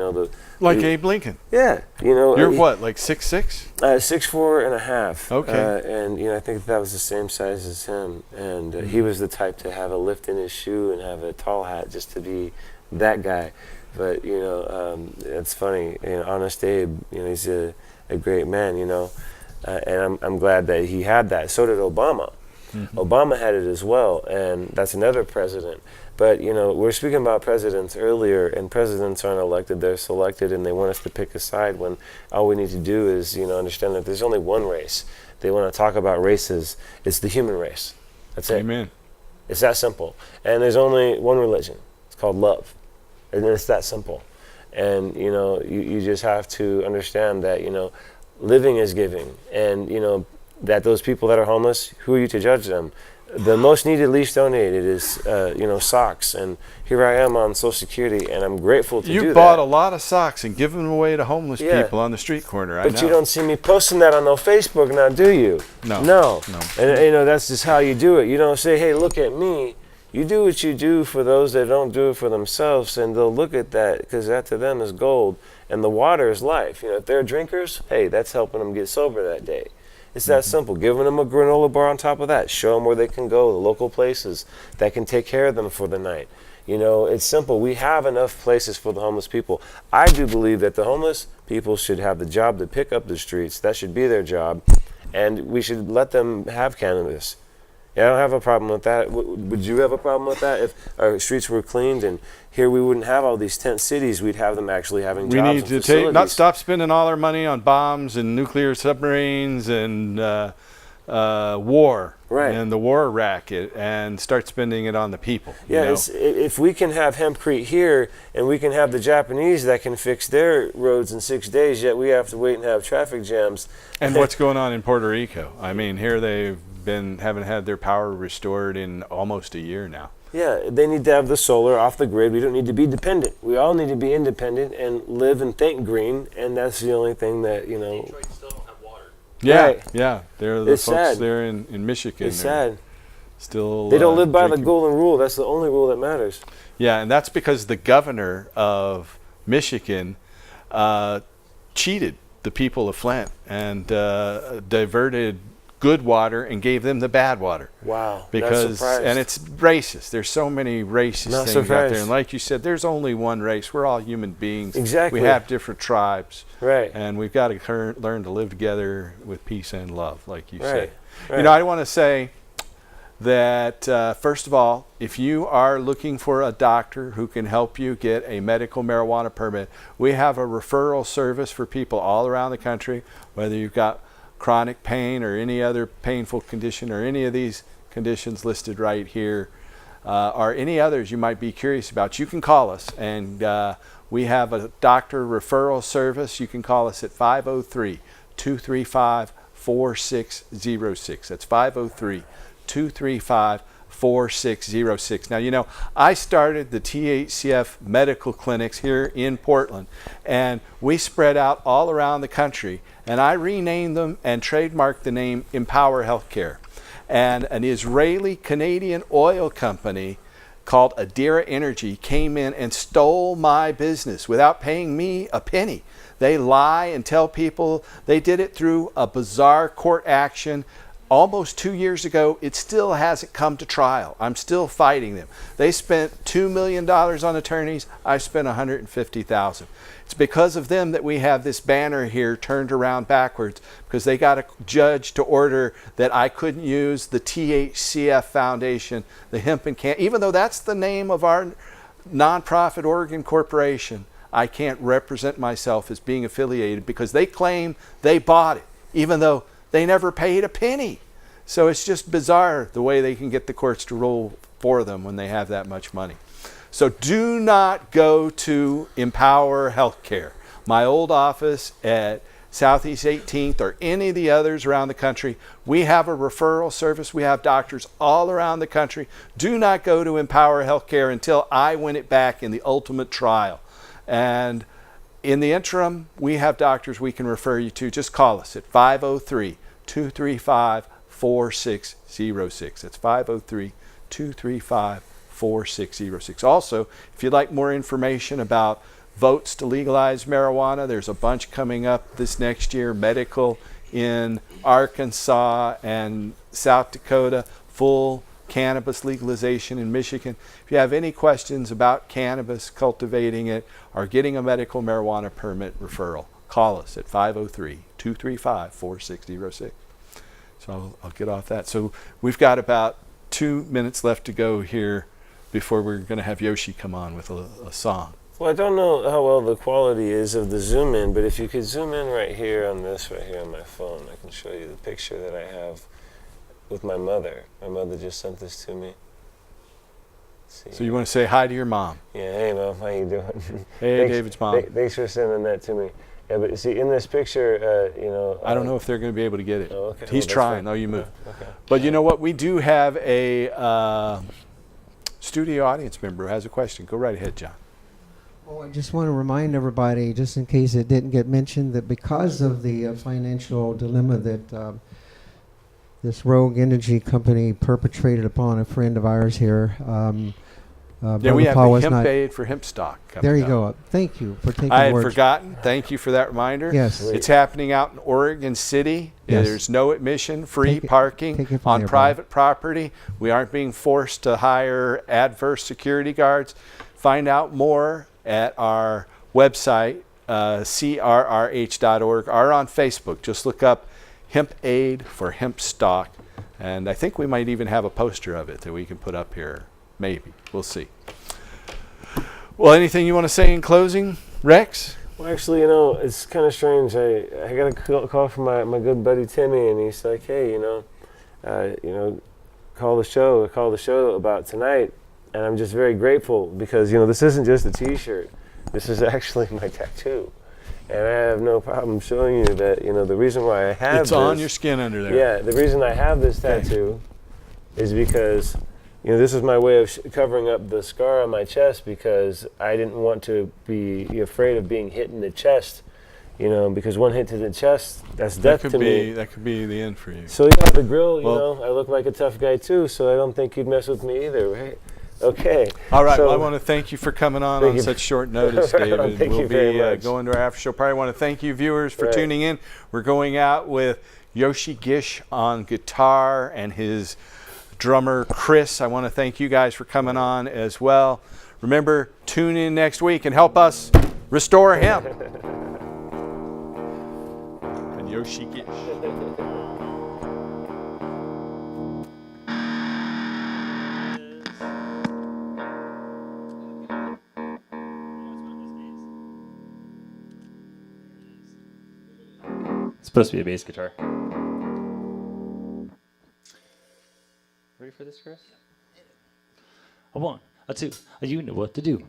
Like Abe Lincoln. Yeah. You're what, like 6'6"? 6'4.5". Okay. And, I think that was the same size as him. And he was the type to have a lift in his shoe and have a tall hat just to be that guy. But, it's funny. Honest Abe, he's a great man, and I'm glad that he had that. So did Obama. Mm-hmm. Obama had it as well, and that's another president. But, we were speaking about presidents earlier, and presidents aren't elected, they're selected, and they want us to pick a side when all we need to do is, understand that there's only one race. They want to talk about races. It's the human race. That's it. Amen. It's that simple. And there's only one religion. It's called love. And it's that simple. And, you just have to understand that, living is giving. And, that those people that are homeless, who are you to judge them? The most needed, least donated is, socks. And here I am on Social Security, and I'm grateful to do that. You bought a lot of socks and given them away to homeless people on the street corner. But you don't see me posting that on no Facebook now, do you? No. And, that's just how you do it. You don't say, hey, look at me. You do what you do for those that don't do it for themselves, and they'll look at that because that to them is gold. And the water is life. If they're drinkers, hey, that's helping them get sober that day. It's that simple. Giving them a granola bar on top of that. Show them where they can go, the local places that can take care of them for the night. It's simple. We have enough places for the homeless people. I do believe that the homeless people should have the job to pick up the streets. That should be their job. And we should let them have cannabis. Yeah, I don't have a problem with that. Would you have a problem with that if our streets were cleaned and here we wouldn't have all these tent cities? We'd have them actually having jobs. We need to not stop spending all our money on bombs and nuclear submarines and war, right? And the war racket, and start spending it on the people. Yeah, if we can have hempcrete here and we can have the Japanese that can fix their roads in 6 days, yet we have to wait and have traffic jams. And what's going on in Puerto Rico? I mean, here they've haven't had their power restored in almost a year now. Yeah, they need to have the solar off the grid. We don't need to be dependent. We all need to be independent and live and think green, and that's the only thing that, you know. Detroit still don't have water. Yeah, Right. yeah. They're the It's folks sad. there in Michigan. It's They're sad. Still, They don't live by the drinking. golden rule. That's the only rule that matters. Yeah, and that's because the governor of Michigan cheated the people of Flint and diverted good water and gave them the bad water. Wow. Not Because surprised. and it's racist. There's so many racist Not things out surprised. there. And like you said, there's only one race. We're all human beings. Exactly. We have different tribes. Right. And we've got to learn to live together with peace and love, like you Right. said. Right. You know, I want to say that first of all, if you are looking for a doctor who can help you get a medical marijuana permit, we have a referral service for people all around the country, whether you've got chronic pain or any other painful condition or any of these conditions listed right here, or any others you might be curious about. You can call us, and we have a doctor referral service. You can call us at 503-235-4606. That's 503-235-4606. Now, you know, I started the THCF medical clinics here in Portland, and we spread out all around the country, and I renamed them and trademarked the name Empower Healthcare. And an Israeli-Canadian oil company called Adira Energy came in and stole my business without paying me a penny. They lie and tell people. They did it through a bizarre court action almost 2 years ago. It still hasn't come to trial. I'm still fighting them. They spent $2 million on attorneys. I spent $150,000. It's because of them that we have this banner here turned around backwards, because they got a judge to order that I couldn't use the THCF Foundation, the Hemp and Can, even though that's the name of our nonprofit Oregon corporation. I can't represent myself as being affiliated because they claim they bought it, even though they never paid a penny. So it's just bizarre the way they can get the courts to rule for them when they have that much money. So do not go to Empower Healthcare, my old office at Southeast 18th or any of the others around the country. We have a referral service. We have doctors all around the country. Do not go to Empower Healthcare until I win it back in the ultimate trial. And in the interim, we have doctors we can refer you to. Just call us at 503-235-4606. That's 503-235-4606. Also, if you'd like more information about votes to legalize marijuana, there's a bunch coming up this next year, medical in Arkansas and South Dakota, full cannabis legalization in Michigan. If you have any questions about cannabis, cultivating it, or getting a medical marijuana permit referral, call us at 503-235-4606. So I'll get off that. So we've got about 2 minutes left to go here before we're going to have Yoshi come on with a song. Well, I don't know how well the quality is of the zoom in, but if you could zoom in right here on this, right here on my phone, I can show you the picture that I have with my mother. My mother just sent this to me. Let's see. So you want to say hi to your mom? Yeah, hey Mom, how you doing? Hey, Thanks, David's mom. Thanks for sending that to me. Yeah, but see, in this picture, you know. I don't know if they're going to be able to get it. Oh, okay. He's Well, that's trying. fine. Oh, you move. Okay. But you know what? We do have a studio audience member who has a question. Go right ahead, John. Well, I just want to remind everybody, just in case it didn't get mentioned, that because of the financial dilemma that this rogue energy company perpetrated upon a friend of ours here, Yeah, we have Paul the was hemp not. aid for hemp stock coming There you up. go. Thank you for taking I had words. forgotten. Thank you for that reminder. Yes. It's happening out in Oregon City. Yes. There's no admission, free Take it- parking take it from on there, private property. We aren't being forced to hire adverse security guards. Find out more at our website, crrh.org, or on Facebook. Just look up Hemp Aid for Hemp Stock. And I think we might even have a poster of it that we can put up here. Maybe. We'll see. Well, anything you want to say in closing, Rex? Well, actually, you know, it's kind of strange. I got a call from my good buddy Timmy, and he's like, "Hey, you know, call the show about tonight." And I'm just very grateful because, you know, this isn't just a T-shirt. This is actually my tattoo. And I have no problem showing you that, you know, the reason why I have It's on your skin under there. Yeah, the reason I have this tattoo is because, you know, this is my way of covering up the scar on my chest, because I didn't want to be afraid of being hit in the chest, you know, because one hit to the chest, that's death to me. That could be the end for you. So, yeah, the grill, you know, I look like a tough guy too, so I don't think you'd mess with me either, right? Okay. All right. So, well, I want to thank you for coming on such short notice, David. Thank we'll you very be much. going to our after show party. I want to thank you, viewers, for tuning in. We're going out with Yoshi Gish on guitar and his drummer, Chris. I want to thank you guys for coming on as well. Remember, tune in next week and help us restore him. And Yoshi Gish. It's supposed to be a bass guitar. Ready for this, Chris? A 1, a 2, you know what to do.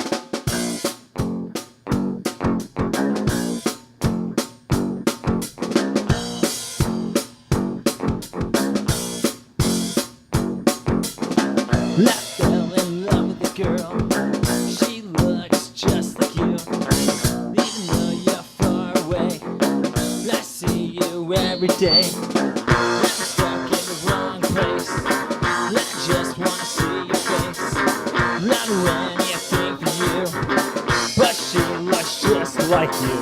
I fell in love with the girl. She looks just like you. Even though you're far away, I see you every day. I'm stuck in the wrong place. I just wanna see your face. Not do anything for you, but she looks just like you.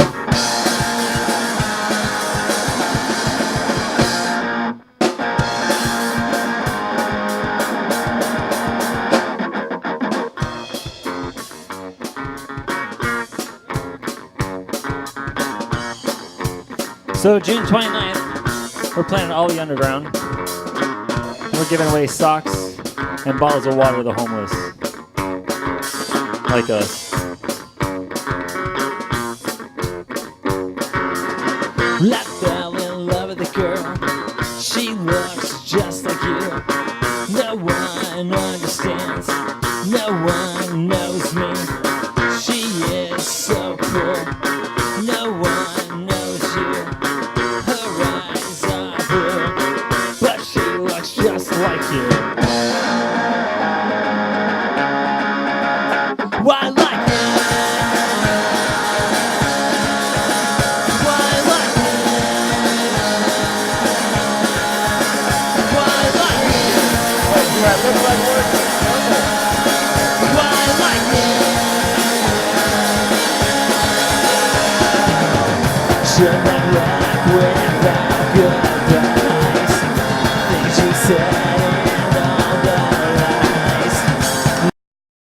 So June 29th, we're playing Ollie Underground. And we're giving away socks and bottles of water to the homeless. Like us. I fell in love with a girl. She looks just like you. No one understands. No one knows me. She is so cool. No one knows you. Her eyes are blue, but she looks just like you. Why like you? Why like you? Why like you? do I look like one? Why like you? Should I rock with